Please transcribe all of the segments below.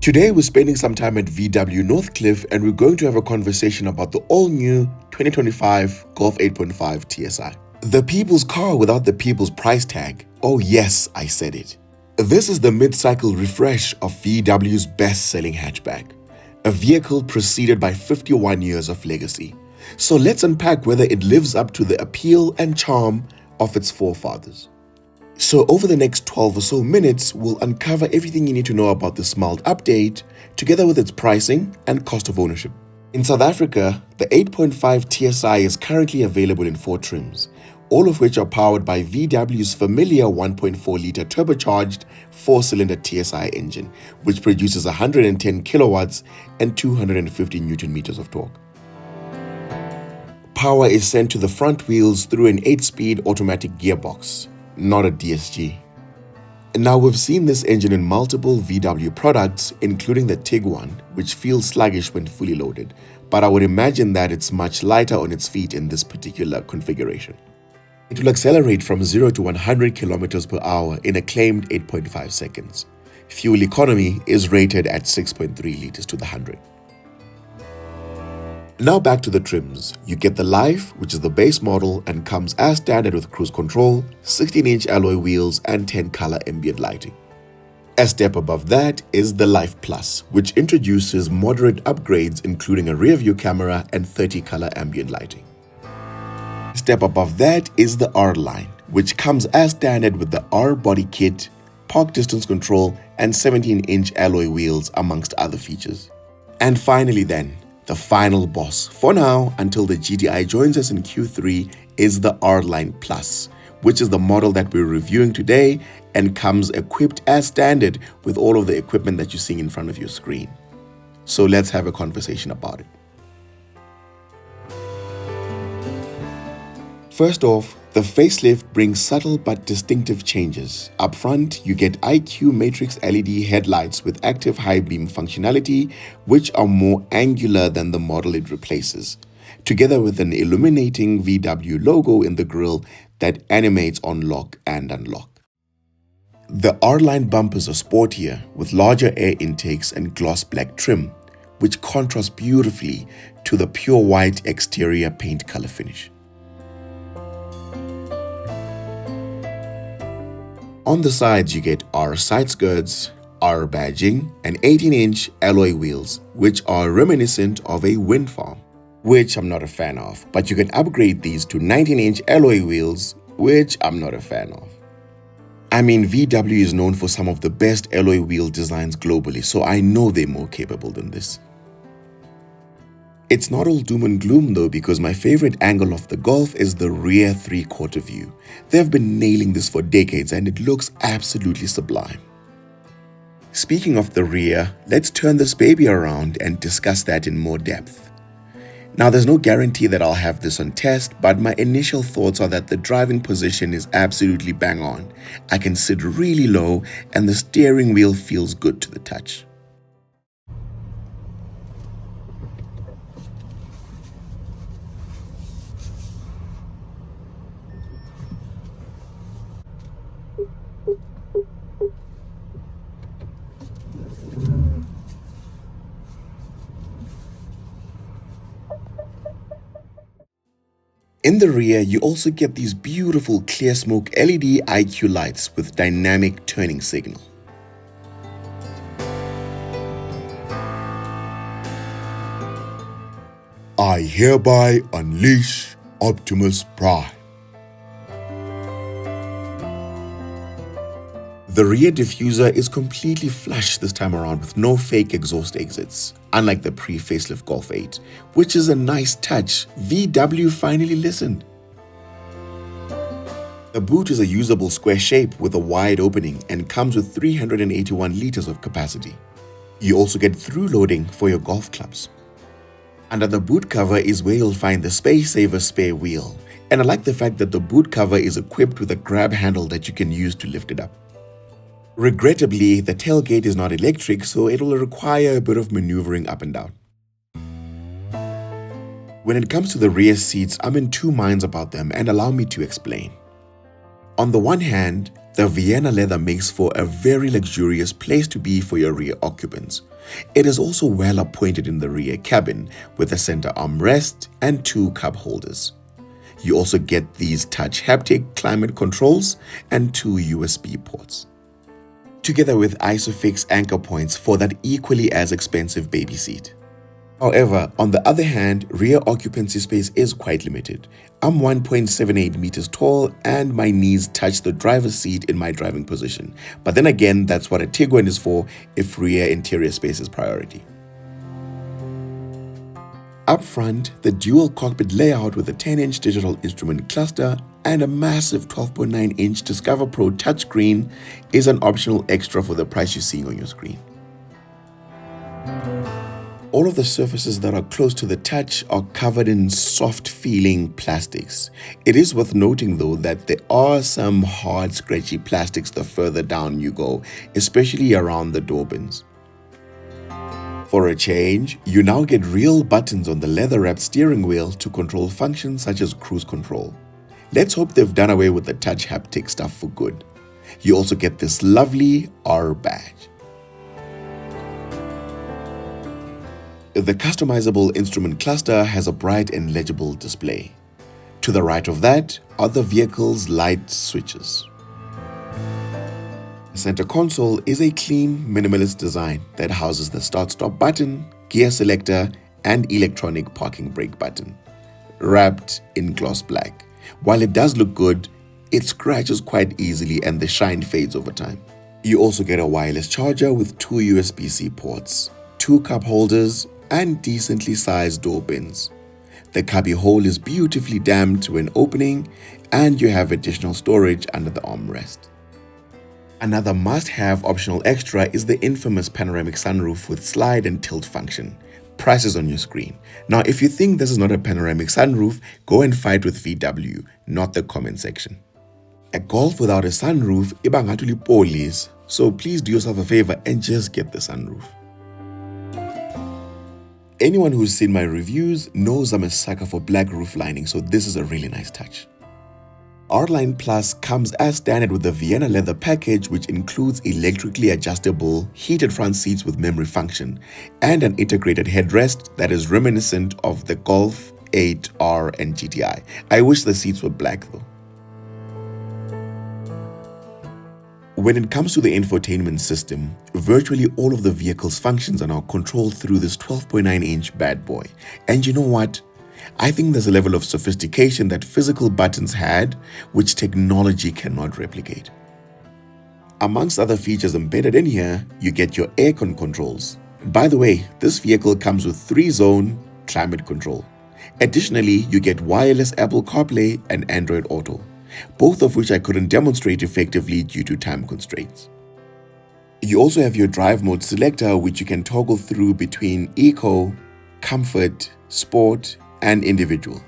Today we're spending some time at VW Northcliffe and we're going to have a conversation about the all-new 2025 Golf 8.5 TSI. The people's car without the people's price tag. Oh yes, I said it. This is the mid-cycle refresh of VW's best-selling hatchback, a vehicle preceded by 51 years of legacy. So let's unpack whether it lives up to the appeal and charm of its forefathers. So over the next 12 or so minutes, we'll uncover everything you need to know about the mild update, together with its pricing and cost of ownership. In South Africa, the 8.5 TSI is currently available in 4 trims, all of which are powered by VW's familiar 1.4-litre turbocharged 4-cylinder TSI engine, which produces 110 kilowatts and 250 newton meters of torque. Power is sent to the front wheels through an 8-speed automatic gearbox, not a DSG. Now we've seen this engine in multiple VW products, including the Tiguan, which feels sluggish when fully loaded, but I would imagine that it's much lighter on its feet in this particular configuration. It will accelerate from 0 to 100 kilometers per hour in a claimed 8.5 seconds. Fuel economy is rated at 6.3 liters to the 100. Now back to the trims. You get the Life, which is the base model and comes as standard with cruise control, 16-inch alloy wheels and 10-color ambient lighting. A step above that is the Life Plus, which introduces moderate upgrades including a rear-view camera and 30-color ambient lighting. A step above that is the R-Line, which comes as standard with the R body kit, park distance control and 17-inch alloy wheels amongst other features. And finally then, the final boss, for now until the GTI joins us in Q3, is the R-Line Plus, which is the model that we're reviewing today and comes equipped as standard with all of the equipment that you're seeing in front of your screen. So let's have a conversation about it. First off, the facelift brings subtle but distinctive changes. Up front, you get IQ Matrix LED headlights with active high beam functionality, which are more angular than the model it replaces, together with an illuminating VW logo in the grille that animates on lock and unlock. The R-Line bumpers are sportier with larger air intakes and gloss black trim, which contrasts beautifully to the pure white exterior paint color finish. On the sides, you get R side skirts, R badging, and 18-inch alloy wheels, which are reminiscent of a wind farm, which I'm not a fan of, but you can upgrade these to 19-inch alloy wheels, which I'm not a fan of. I mean, VW is known for some of the best alloy wheel designs globally, so I know they're more capable than this. It's not all doom and gloom though, because my favorite angle of the Golf is the rear 3/4 view. They've been nailing this for decades and it looks absolutely sublime. Speaking of the rear, let's turn this baby around and discuss that in more depth. Now there's no guarantee that I'll have this on test, but my initial thoughts are that the driving position is absolutely bang on. I can sit really low and the steering wheel feels good to the touch. In the rear, you also get these beautiful clear smoke LED IQ lights with dynamic turning signal. I hereby unleash Optimus Prime. The rear diffuser is completely flush this time around with no fake exhaust exits, unlike the pre-facelift Golf 8, which is a nice touch. VW finally listened. The boot is a usable square shape with a wide opening and comes with 381 liters of capacity. You also get through loading for your golf clubs. Under the boot cover is where you'll find the Space Saver spare wheel, and I like the fact that the boot cover is equipped with a grab handle that you can use to lift it up. Regrettably, the tailgate is not electric, so it will require a bit of maneuvering up and down. When it comes to the rear seats, I'm in two minds about them, and allow me to explain. On the one hand, the Vienna leather makes for a very luxurious place to be for your rear occupants. It is also well appointed in the rear cabin with a center armrest and 2 cup holders. You also get these touch haptic climate controls and 2 USB ports, together with ISOFIX anchor points for that equally as expensive baby seat. However, on the other hand, rear occupancy space is quite limited. I'm 1.78 meters tall and my knees touch the driver's seat in my driving position. But then again, that's what a Tiguan is for if rear interior space is priority. Up front, the dual cockpit layout with a 10-inch digital instrument cluster and a massive 12.9-inch Discover Pro touchscreen is an optional extra for the price you're seeing on your screen. All of the surfaces that are close to the touch are covered in soft-feeling plastics. It is worth noting though that there are some hard, scratchy plastics the further down you go, especially around the door bins. For a change, you now get real buttons on the leather-wrapped steering wheel to control functions such as cruise control. Let's hope they've done away with the touch haptic stuff for good. You also get this lovely R badge. The customizable instrument cluster has a bright and legible display. To the right of that are the vehicle's light switches. The center console is a clean, minimalist design that houses the start-stop button, gear selector, and electronic parking brake button, wrapped in gloss black. While it does look good, it scratches quite easily and the shine fades over time. You also get a wireless charger with 2 USB-C ports, 2 cup holders, and decently sized door bins. The cubby hole is beautifully damped when opening, and you have additional storage under the armrest. Another must-have optional extra is the infamous panoramic sunroof with slide and tilt function. Prices on your screen. Now, if you think this is not a panoramic sunroof, go and fight with VW, not the comment section. A Golf without a sunroof, ibangatuli police, so please do yourself a favor and just get the sunroof. Anyone who's seen my reviews knows I'm a sucker for black roof lining, so this is a really nice touch. R-Line Plus comes as standard with the Vienna leather package, which includes electrically adjustable heated front seats with memory function and an integrated headrest that is reminiscent of the Golf 8R and GTI. I wish the seats were black though. When it comes to the infotainment system, virtually all of the vehicle's functions are now controlled through this 12.9-inch bad boy. And you know what? I think there's a level of sophistication that physical buttons had, which technology cannot replicate. Amongst other features embedded in here, you get your aircon controls. By the way, this vehicle comes with 3-zone climate control. Additionally, you get wireless Apple CarPlay and Android Auto, both of which I couldn't demonstrate effectively due to time constraints. You also have your drive mode selector, which you can toggle through between Eco, Comfort, Sport, and Individual.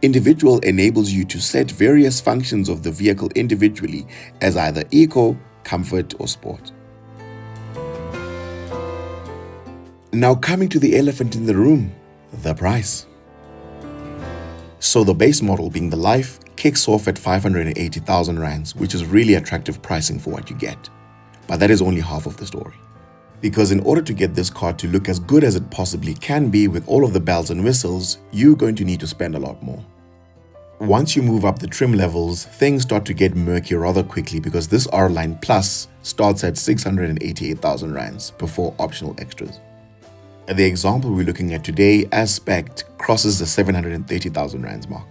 Individual enables you to set various functions of the vehicle individually as either Eco, Comfort, or Sport. Now coming to the elephant in the room, the price. So the base model, being the Life, kicks off at 580,000 rands, which is really attractive pricing for what you get. But that is only half of the story. Because in order to get this car to look as good as it possibly can be with all of the bells and whistles, you're going to need to spend a lot more. Once you move up the trim levels, things start to get murky rather quickly because this R-Line Plus starts at 688,000 rands before optional extras. The example we're looking at today, as spec'd, crosses the 730,000 rands mark.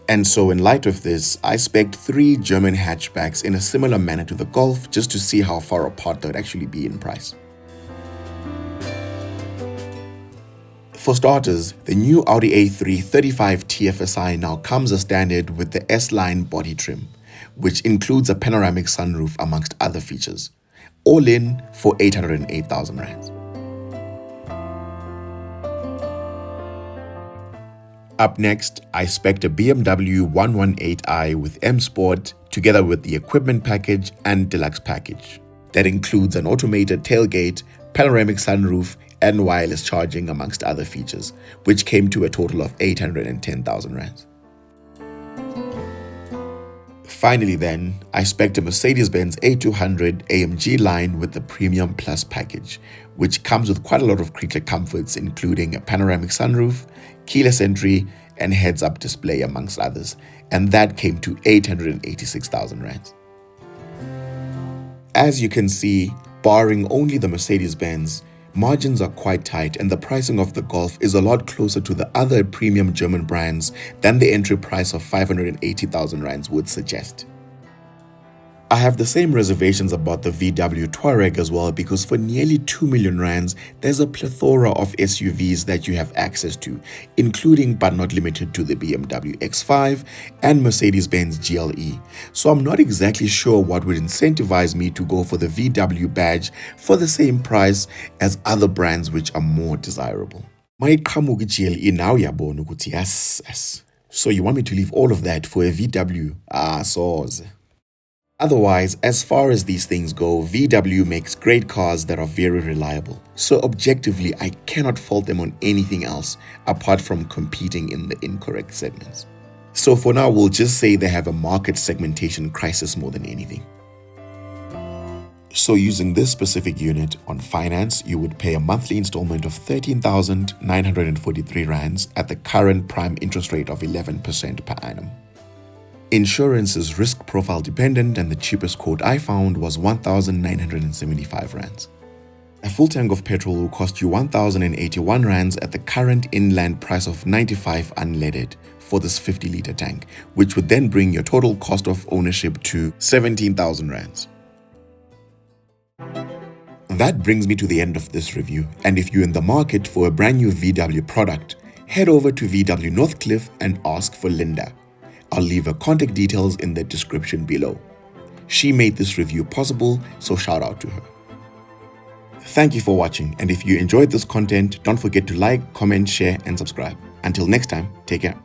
And so in light of this, I spec'd 3 German hatchbacks in a similar manner to the Golf just to see how far apart they'd actually be in price. For starters, the new Audi A3 35 TFSI now comes as standard with the S-Line body trim, which includes a panoramic sunroof amongst other features, all in for 808,000 rands. Up next, I spec'd a BMW 118i with M Sport together with the equipment package and deluxe package. That includes an automated tailgate, panoramic sunroof, and wireless charging amongst other features, which came to a total of 810,000 rands. Finally then, I spec'd a Mercedes-Benz A200 AMG line with the Premium Plus package, which comes with quite a lot of creature comforts including a panoramic sunroof, keyless entry, and heads-up display amongst others, and that came to 886,000 rands. As you can see, barring only the Mercedes-Benz, margins are quite tight and the pricing of the Golf is a lot closer to the other premium German brands than the entry price of 580,000 rands would suggest. I have the same reservations about the VW Touareg as well, because for nearly 2 million rands, there's a plethora of SUVs that you have access to, including but not limited to the BMW X5 and Mercedes-Benz GLE. So I'm not exactly sure what would incentivize me to go for the VW badge for the same price as other brands which are more desirable. Mayiqhamuka GLE now yabona ukuthi yes. So you want me to leave all of that for a VW? Soz. Otherwise, as far as these things go, VW makes great cars that are very reliable. So objectively, I cannot fault them on anything else apart from competing in the incorrect segments. So for now, we'll just say they have a market segmentation crisis more than anything. So using this specific unit on finance, you would pay a monthly installment of 13,943 rands at the current prime interest rate of 11% per annum. Insurance is risk profile dependent and the cheapest quote I found was 1,975 rands. A full tank of petrol will cost you 1,081 rands at the current inland price of 95 unleaded for this 50-litre tank, which would then bring your total cost of ownership to 17,000 rands. That brings me to the end of this review, and if you're in the market for a brand new VW product, head over to VW Northcliffe and ask for Linda. I'll leave her contact details in the description below. She made this review possible, so shout out to her. Thank you for watching, and if you enjoyed this content, don't forget to like, comment, share, and subscribe. Until next time, take care.